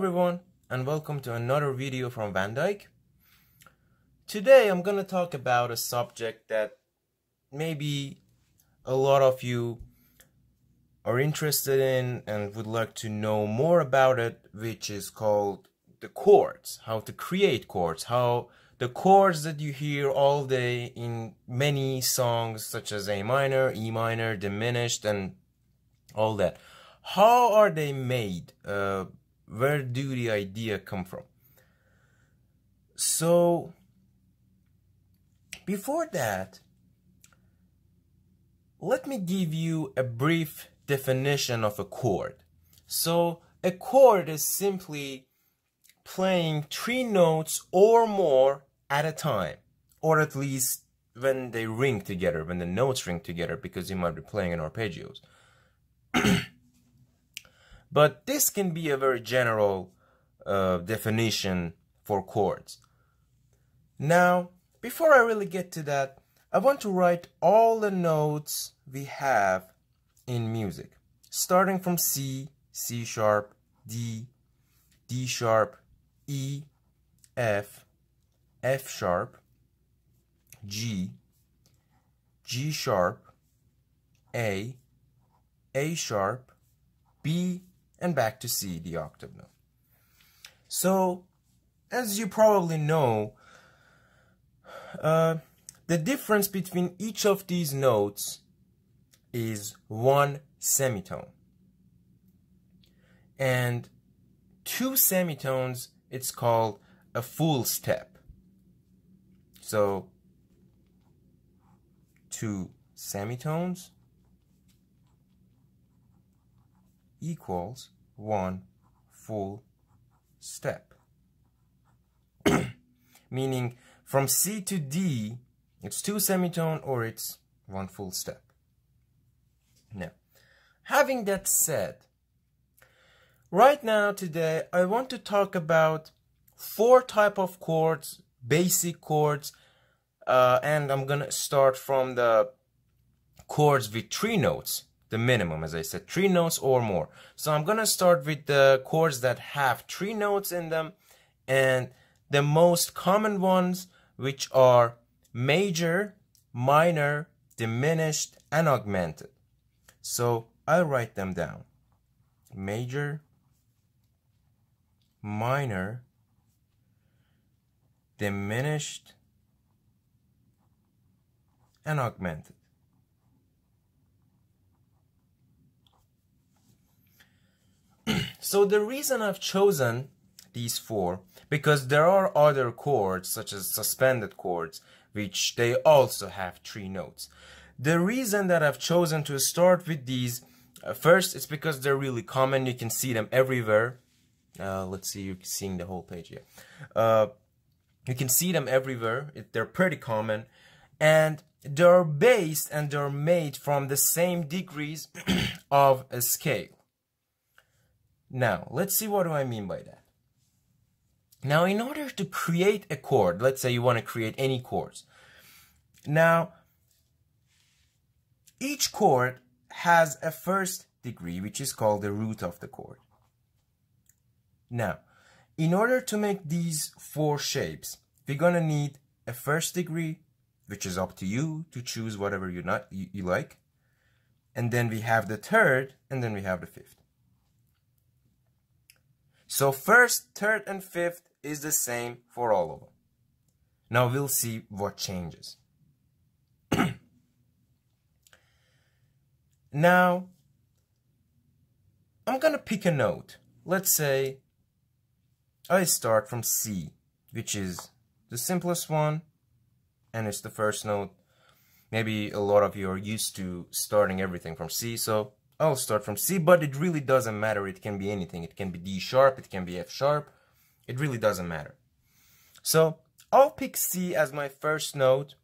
everyone, and welcome to another video from Vandike. Today I'm going to talk about a subject that maybe a lot of you are interested in and would like to know more about it, which is called the chords, how to create chords, how the chords that you hear all day in many songs such as A minor, E minor, diminished, and all that. How are they made? Where do the idea come from? So, before that, let me give you a brief definition of a chord. So, a chord is simply playing 3 notes or more at a time, or at least when they ring together, when the notes ring together, because you might be playing in arpeggios. But this can be a very general definition for chords. Now, before I really get to that, I want to write all the notes we have in music, starting from C, C sharp, D, D sharp, E, F, F sharp, G, G sharp, A sharp, B, and back to C, the octave note. So, as you probably know, the difference between each of these notes is 1 semitone. And 2 semitones, it's called a full step. So, 2 semitones equals 1 full step. Meaning from C to D, it's 2 semitone or it's 1 full step. Now, having that said, right now today I want to talk about 4 types of chords, basic chords, and I'm gonna start from the chords with 3 notes. The minimum, as I said, 3 notes or more. So I'm gonna start with the chords that have 3 notes in them, and the most common ones, which are major, minor, diminished, and augmented. So I'll write them down. Major, minor, diminished, and augmented. So the reason I've chosen these 4, because there are other chords such as suspended chords, which they also have 3 notes. The reason that I've chosen to start with these, first, it's because they're really common. You can see them everywhere. Let's see, you're seeing the whole page here. You can see them everywhere. They're pretty common, and they're based and they're made from the same degrees of a scale. Now, let's see what do I mean by that. Now, in order to create a chord, let's say you want to create any chords. Now, each chord has a first degree, which is called the root of the chord. Now, in order to make these 4 shapes, we're going to need a first degree, which is up to you to choose whatever you like. And then we have the third, and then we have the fifth. So first, third, and fifth is the same for all of them. Now we'll see what changes. Now, I'm gonna pick a note. Let's say I start from C, which is the simplest one, and it's the first note. Maybe a lot of you are used to starting everything from C, so I'll start from C, but it really doesn't matter. It can be anything. It can be D sharp, it can be F sharp. It really doesn't matter. So I'll pick C as my first note,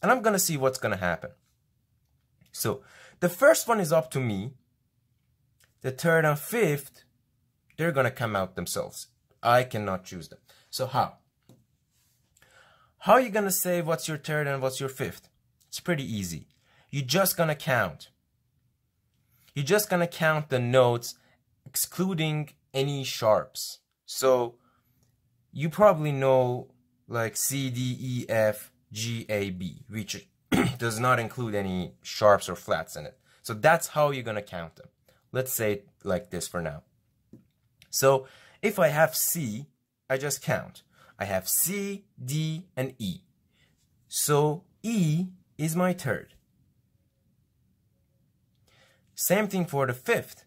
and I'm gonna see what's gonna happen. So the first one is up to me. The third and fifth, they're gonna come out themselves. I cannot choose them. So how? How are you gonna say what's your third and what's your fifth? It's pretty easy. You're just gonna count. You're just gonna count the notes excluding any sharps. So you probably know like C, D, E, F, G, A, B, which does not include any sharps or flats in it. So that's how you're going to count them. Let's say it like this for now. So if I have C, I just count. I have C, D, and E. So E is my third. Same thing for the fifth.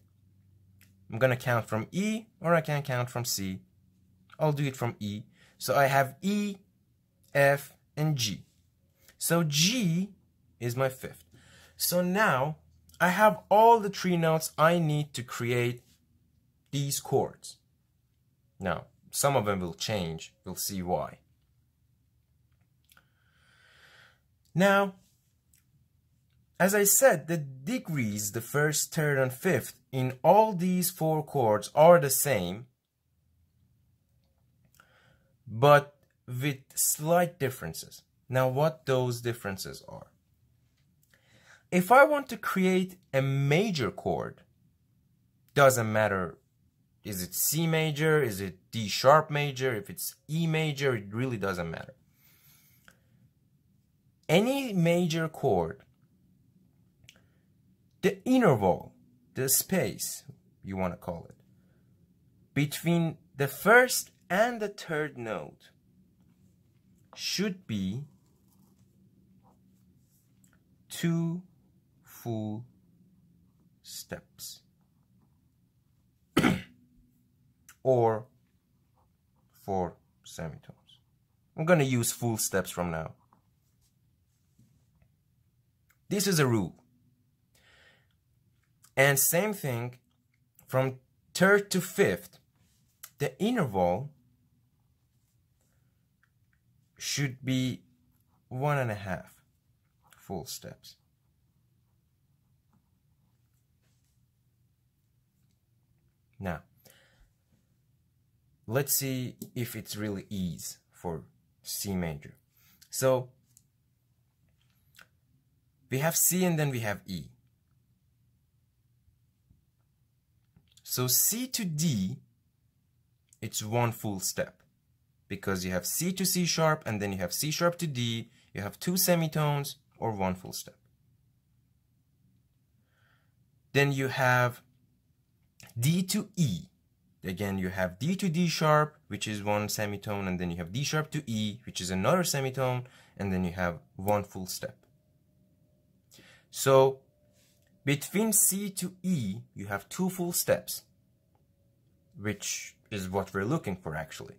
I'm going to count from E, or I can count from C. I'll do it from E. So I have E, F, and G. So G is my fifth. So now I have all the three notes I need to create these chords. Now, some of them will change. We'll see why. Now, as I said, the degrees, the first, third, and fifth, in all these four chords are the same, but with slight differences. Now, what those differences are. If I want to create a major chord, doesn't matter, is it C major, is it D sharp major, if it's E major, it really doesn't matter. Any major chord, the interval, the space, you want to call it, between the first and the third note should be 2 full steps or 4 semitones. I'm going to use full steps from now. This is a rule. And same thing from third to fifth, the interval should be 1.5 full steps. Now, let's see if it's really ease for C major. So, we have C and then we have E. So C to D, it's 1 full step, because you have C to C sharp and then you have C sharp to D, you have 2 semitones or 1 full step. Then you have D to E. Again, you have D to D sharp, which is 1 semitone, and then you have D sharp to E, which is another semitone, and then you have 1 full step. So between C to E, you have 2 full steps, which is what we're looking for actually.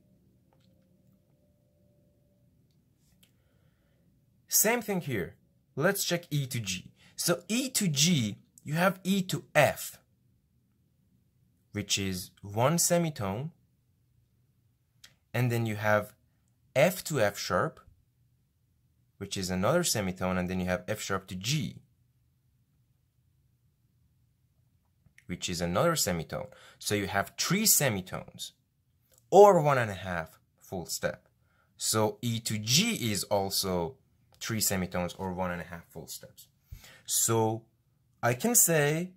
Same thing here. Let's check E to G. So E to G, you have E to F, which is 1 semitone, and then you have F to F sharp, which is another semitone, and then you have F sharp to G, which is another semitone. So you have 3 semitones or 1.5 full step. So E to G is also 3 semitones or 1.5 full steps. So I can say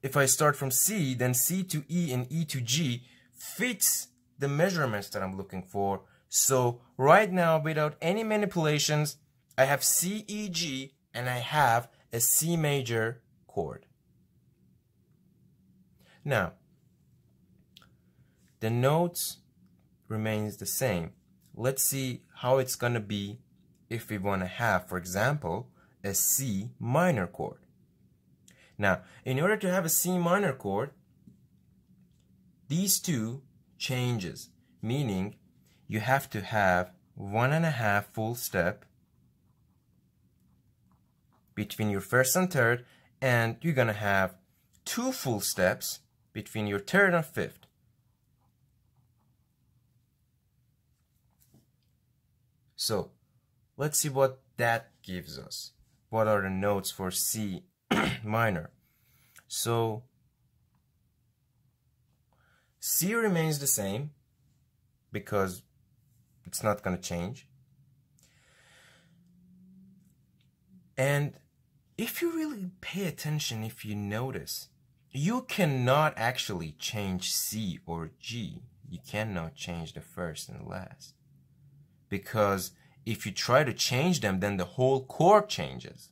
if I start from C, then C to E and E to G fits the measurements that I'm looking for. So right now, without any manipulations, I have C, E, G, and I have a C major chord. Now, the notes remains the same. Let's see how it's going to be if we want to have, for example, a C minor chord. Now, in order to have a C minor chord, these two changes, meaning you have to have 1.5 full step between your first and third, and you're going to have 2 full steps between your third and fifth. So let's see what that gives us. What are the notes for C minor? So C remains the same because it's not going to change. And if you really pay attention, if you notice, you cannot actually change C or G. You cannot change the first and last. Because if you try to change them, then the whole chord changes.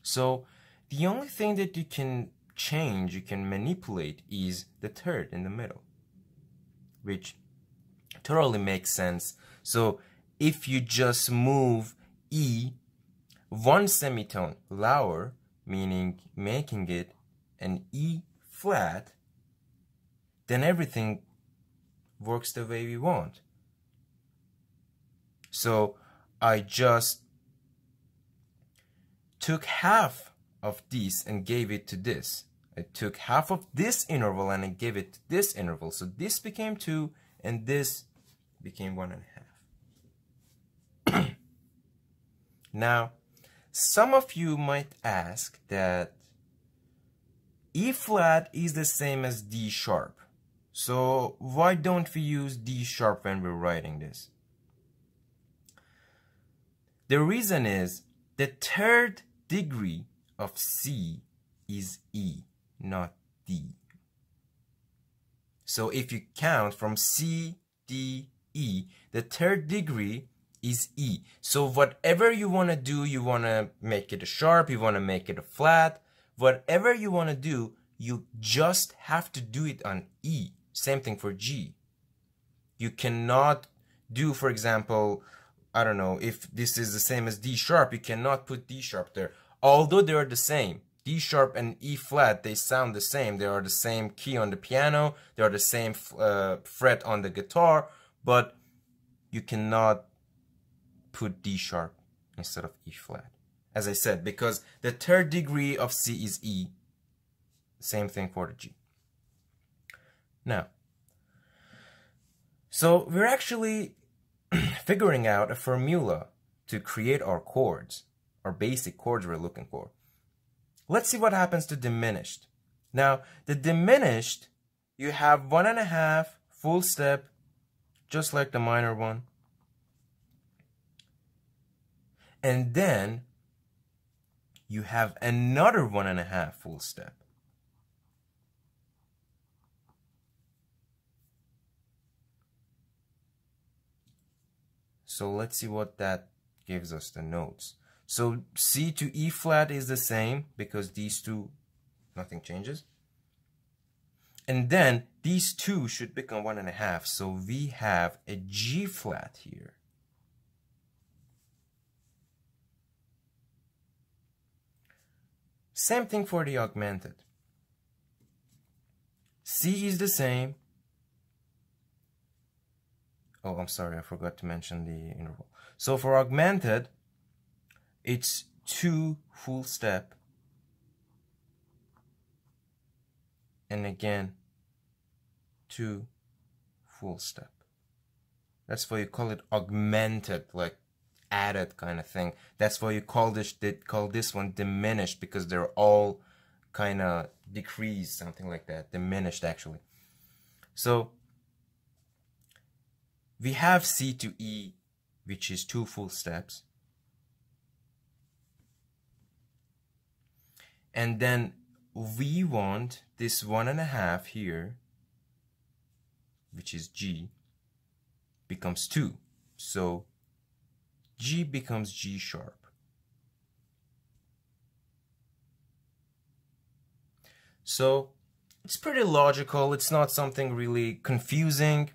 So the only thing that you can change, you can manipulate, is the third in the middle, which totally makes sense. So if you just move E one semitone lower, meaning making it an E flat, then everything works the way we want. So I just took half of this and gave it to this. I took half of this interval and I gave it to this interval. So this became 2 and this became 1.5. Now, some of you might ask that E flat is the same as D sharp. So why don't we use D sharp when we're writing this? The reason is the third degree of C is E, not D. So if you count from C, D, E, the third degree is E. So whatever you want to do, you want to make it a sharp, you want to make it a flat, whatever you want to do, you just have to do it on E. Same thing for G. You cannot do, for example, I don't know, if this is the same as D sharp, you cannot put D sharp there. Although they are the same. D sharp and E flat, they sound the same. They are the same key on the piano. They are the same fret on the guitar. But you cannot put D sharp instead of E flat. As I said, because the third degree of C is E. Same thing for the G. Now, so we're actually figuring out a formula to create our chords, our basic chords we're looking for. Let's see what happens to diminished. Now, the diminished, you have 1.5 full step, just like the minor one. And then you have another 1.5 full step. So let's see what that gives us the notes. So C to E flat is the same because these two, nothing changes. And then these two should become 1.5. So we have a G flat here. Same thing for the augmented. C is the same. Oh, I'm sorry, I forgot to mention the interval. So for augmented, it's 2 full step. And again, 2 full step. That's why you call it augmented, like added kind of thing. That's why you call this one diminished, because they're all kind of decreased, something like that. Diminished, actually. So we have C to E, which is 2 full steps. And then we want this 1.5 here, which is G, becomes 2. So G becomes G sharp. So it's pretty logical. It's not something really confusing.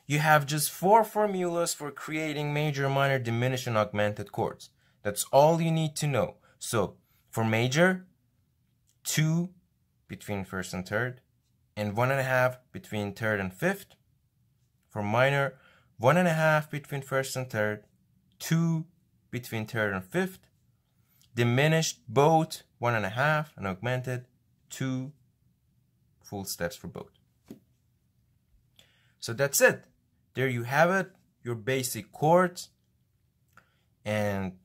You have just 4 formulas for creating major, minor, diminished, and augmented chords. That's all you need to know. So for major, 2 between first and third, and 1.5 between third and fifth. For minor, 1.5 between first and third, 2 between third and fifth. Diminished, both 1.5, and augmented, 2 full steps for both. So that's it. There you have it, your basic chords. And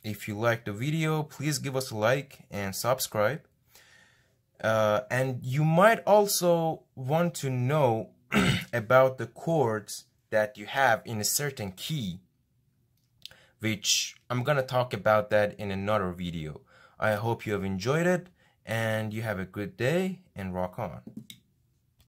if you like the video, please give us a like and subscribe. And you might also want to know about the chords that you have in a certain key, which I'm gonna talk about that in another video. I hope you have enjoyed it, and you have a good day and rock on.